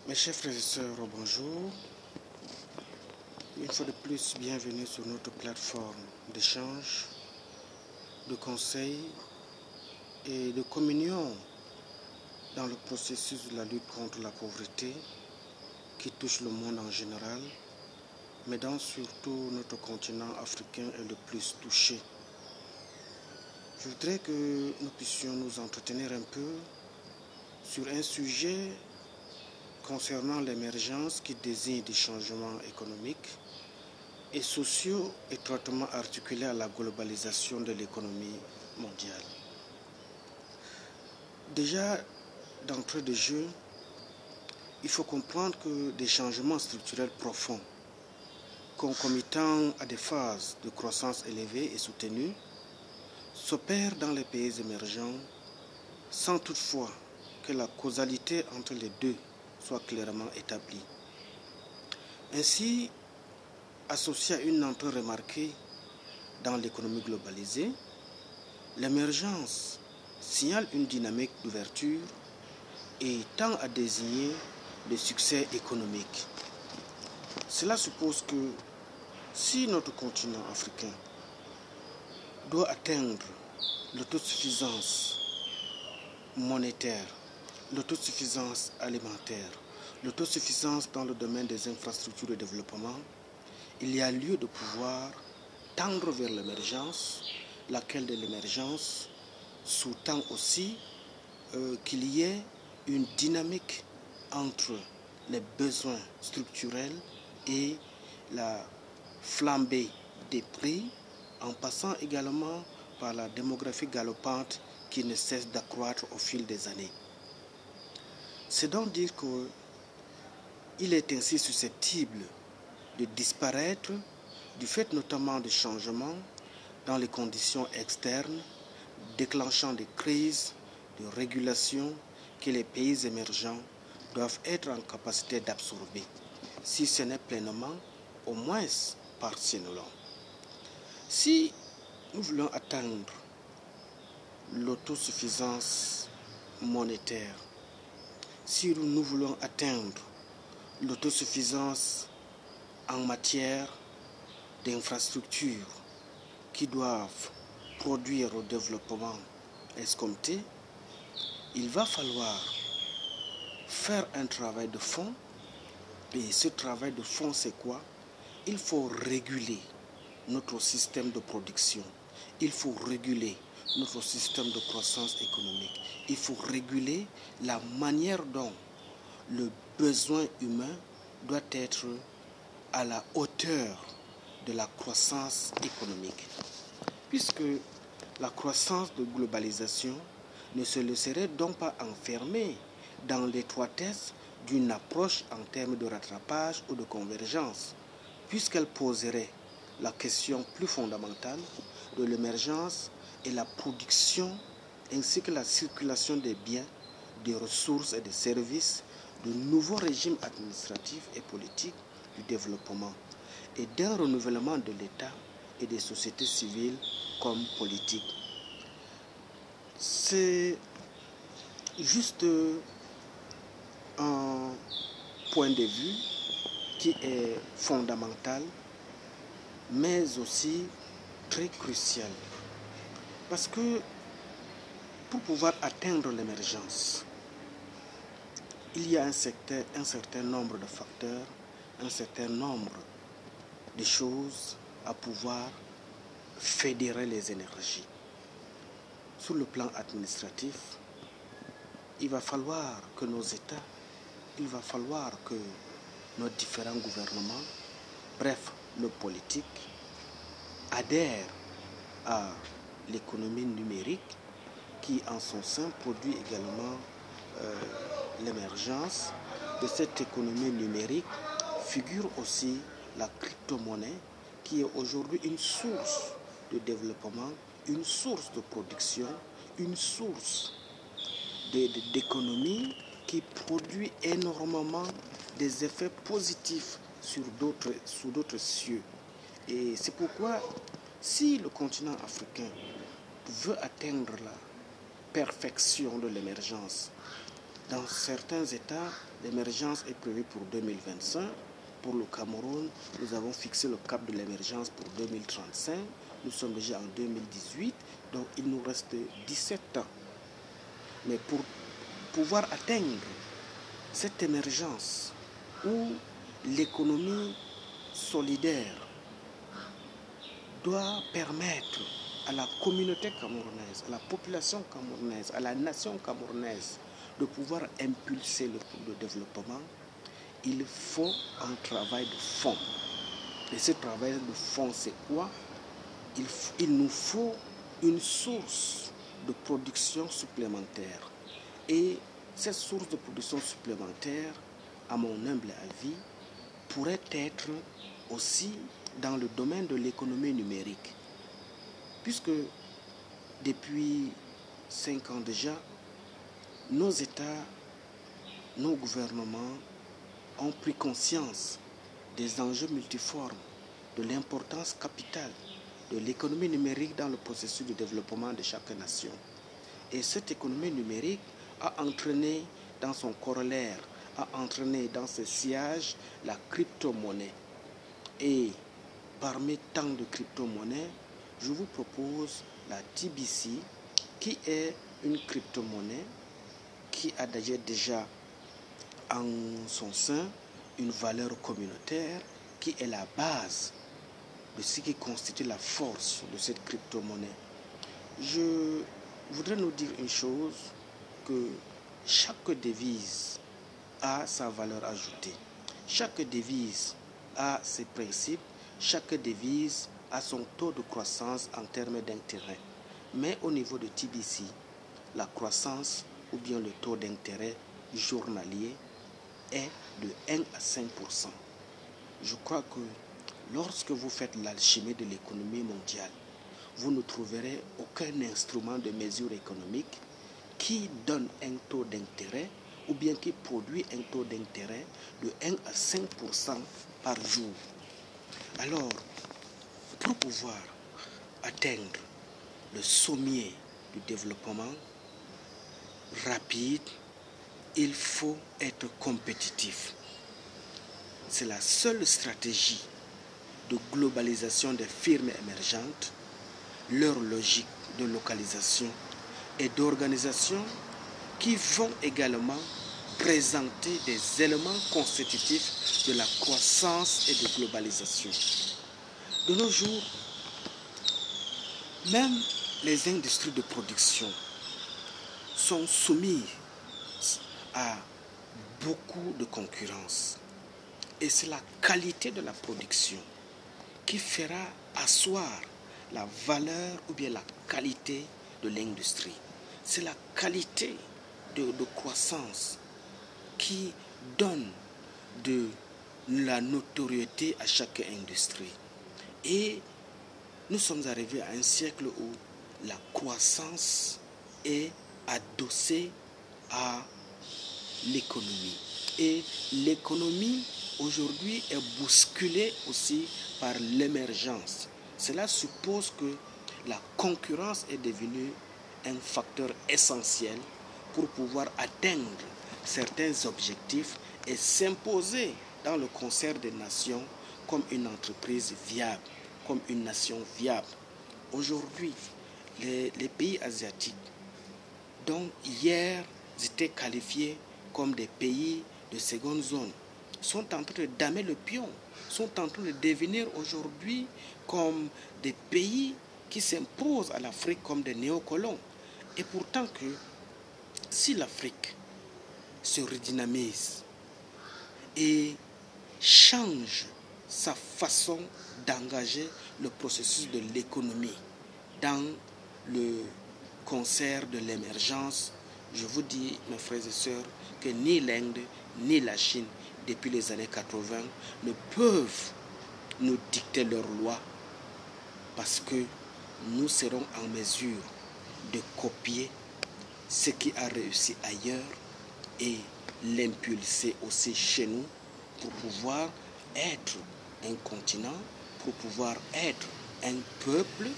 Mes chers frères et sœurs, bonjour. Une fois de plus, bienvenue sur notre plateforme d'échange, de conseils et de communion dans le processus de la lutte contre la pauvreté qui touche le monde en général, mais dont surtout notre continent africain est le plus touché. Je voudrais que nous puissions nous entretenir un peu sur un sujet concernant l'émergence qui désigne des changements économiques et sociaux étroitement articulés à la globalisation de l'économie mondiale. Déjà, d'entrée de jeu, il faut comprendre que des changements structurels profonds, concomitants à des phases de croissance élevée et soutenue, s'opèrent dans les pays émergents sans toutefois que la causalité entre les deux soit clairement établie. Ainsi, associé à une entrée remarquée dans l'économie globalisée, l'émergence signale une dynamique d'ouverture et tend à désigner le succès économique. Cela suppose que si notre continent africain doit atteindre l'autosuffisance monétaire, l'autosuffisance alimentaire, l'autosuffisance dans le domaine des infrastructures de développement, il y a lieu de pouvoir tendre vers l'émergence, laquelle de l'émergence sous-tend aussi qu'il y ait une dynamique entre les besoins structurels et la flambée des prix, en passant également par la démographie galopante qui ne cesse d'accroître au fil des années. C'est donc dire qu'il est ainsi susceptible de disparaître du fait notamment de changements dans les conditions externes, déclenchant des crises de régulation que les pays émergents doivent être en capacité d'absorber, si ce n'est pleinement, au moins partiellement. Si nous voulons atteindre l'autosuffisance monétaire, si nous voulons atteindre l'autosuffisance en matière d'infrastructures qui doivent produire au développement escompté, il va falloir faire un travail de fond. Et ce travail de fond, c'est quoi? Il faut réguler notre système de production. Il faut réguler notre système de croissance économique. Il faut réguler la manière dont le besoin humain doit être à la hauteur de la croissance économique. Puisque la croissance de globalisation ne se laisserait donc pas enfermer dans l'étroitesse d'une approche en termes de rattrapage ou de convergence, puisqu'elle poserait la question plus fondamentale de l'émergence et la production ainsi que la circulation des biens, des ressources et des services, de nouveaux régimes administratifs et politiques du développement et d'un renouvellement de l'État et des sociétés civiles comme politiques. C'est juste un point de vue qui est fondamental, mais aussi très crucial. Parce que pour pouvoir atteindre l'émergence, il y a un certain nombre de facteurs, un certain nombre de choses à pouvoir fédérer les énergies. Sur le plan administratif, il va falloir que nos États, il va falloir que nos différents gouvernements, bref, nos politiques, adhèrent à l'économie numérique qui, en son sein, produit également l'émergence de cette économie numérique. Figure aussi la crypto-monnaie qui est aujourd'hui une source de développement, une source de production, une source d'économie qui produit énormément des effets positifs sur d'autres cieux. Et c'est pourquoi, si le continent africain veut atteindre la perfection de l'émergence, Dans certains États, l'émergence est prévue pour 2025. Pour le Cameroun, nous avons fixé le cap de l'émergence pour 2035. Nous sommes déjà en 2018, donc il nous reste 17 ans. Mais pour pouvoir atteindre cette émergence où l'économie solidaire doit permettre à la communauté camerounaise, à la population camerounaise, à la nation camerounaise de pouvoir impulser le développement, il faut un travail de fond. Et ce travail de fond, c'est quoi? Il nous faut une source de production supplémentaire. Et cette source de production supplémentaire, à mon humble avis, pourrait être aussi dans le domaine de l'économie numérique. Puisque depuis 5 ans déjà, nos États, nos gouvernements ont pris conscience des enjeux multiformes, de l'importance capitale de l'économie numérique dans le processus de développement de chaque nation. Et cette économie numérique a entraîné dans son corollaire, a entraîné dans ses sillages la crypto-monnaie. Et parmi tant de crypto-monnaies, je vous propose la TBC, qui est une crypto-monnaie qui a déjà en son sein une valeur communautaire qui est la base de ce qui constitue la force de cette crypto-monnaie. Je voudrais nous dire une chose, que chaque devise a sa valeur ajoutée. Chaque devise a ses principes, chaque devise a son taux de croissance en termes d'intérêt. Mais au niveau de TBC, la croissance ou bien le taux d'intérêt journalier est de 1 à 5%. Je crois que lorsque vous faites l'alchimie de l'économie mondiale, vous ne trouverez aucun instrument de mesure économique qui donne un taux d'intérêt ou bien qui produit un taux d'intérêt de 1 à 5% par jour. Alors, pour pouvoir atteindre le sommet du développement rapide, il faut être compétitif. C'est la seule stratégie de globalisation des firmes émergentes, leur logique de localisation et d'organisation qui vont également présenter des éléments constitutifs de la croissance et de globalisation. De nos jours, même les industries de production sont soumises à beaucoup de concurrence. Et c'est la qualité de la production qui fera asseoir la valeur ou bien la qualité de l'industrie. C'est la qualité de croissance qui donne de la notoriété à chaque industrie. Et nous sommes arrivés à un siècle où la croissance est adossée à l'économie. Et l'économie aujourd'hui est bousculée aussi par l'émergence. Cela suppose que la concurrence est devenue un facteur essentiel pour pouvoir atteindre certains objectifs et s'imposer dans le concert des nations comme une entreprise viable, comme une nation viable. Aujourd'hui, les pays asiatiques, dont hier étaient qualifiés comme des pays de seconde zone, sont en train de damer le pion, sont en train de devenir aujourd'hui comme des pays qui s'imposent à l'Afrique comme des néocolons. Et pourtant que si l'Afrique se redynamise et change sa façon d'engager le processus de l'économie dans le concert de l'émergence, je vous dis, mes frères et sœurs, que ni l'Inde, ni la Chine, depuis les années 80, ne peuvent nous dicter leurs lois parce que nous serons en mesure de copier ce qui a réussi ailleurs et l'impulser aussi chez nous pour pouvoir être un continent, pour pouvoir être un peuple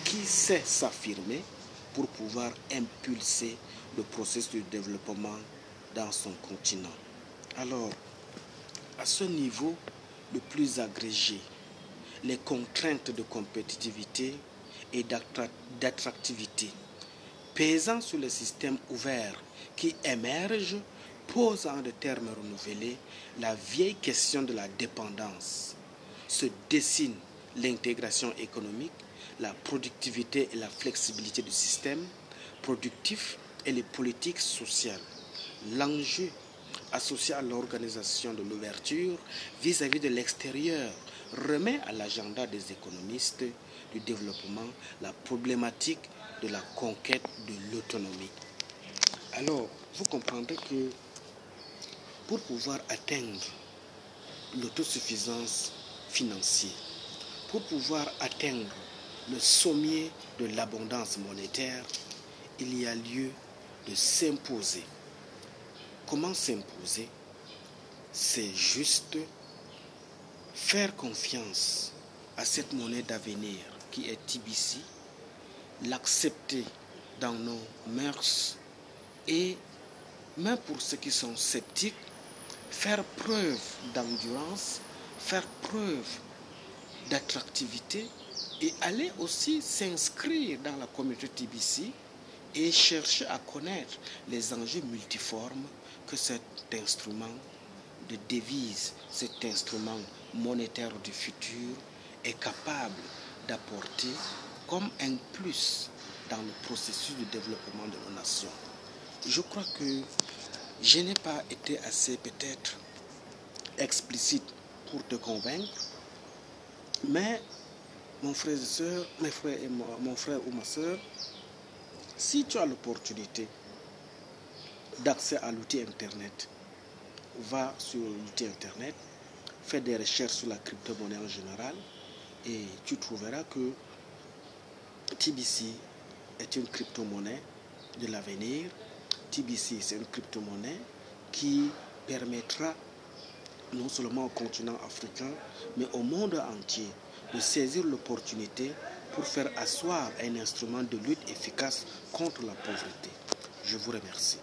qui sait s'affirmer, pour pouvoir impulser le processus de développement dans son continent. Alors, à ce niveau le plus agrégé, les contraintes de compétitivité et d'attractivité pesant sur le système ouvert qui émerge posent en des termes renouvelés la vieille question de la dépendance. Se dessine l'intégration économique, la productivité et la flexibilité du système productif et les politiques sociales. L'enjeu associé à l'organisation de l'ouverture vis-à-vis de l'extérieur remet à l'agenda des économistes du développement la problématique de la conquête de l'autonomie. Alors, vous comprendrez que pour pouvoir atteindre l'autosuffisance financière, pour pouvoir atteindre le sommet de l'abondance monétaire, il y a lieu de s'imposer. Comment s'imposer? C'est juste faire confiance à cette monnaie d'avenir qui est TBC, l'accepter dans nos mœurs et, même pour ceux qui sont sceptiques, faire preuve d'endurance, faire preuve d'attractivité et aller aussi s'inscrire dans la communauté TBC et chercher à connaître les enjeux multiformes que cet instrument de devise, cet instrument monétaire du futur est capable d'apporter comme un plus dans le processus de développement de nos nations. Je crois que je n'ai pas été assez peut-être explicite pour te convaincre, mais mon frère et soeur, mon frère ou ma soeur, si tu as l'opportunité d'accès à l'outil Internet, va sur l'outil Internet, fais des recherches sur la crypto-monnaie en général et tu trouveras que TBC est une crypto-monnaie de l'avenir. TBC, c'est une crypto-monnaie qui permettra non seulement au continent africain, mais au monde entier de saisir l'opportunité pour faire asseoir un instrument de lutte efficace contre la pauvreté. Je vous remercie.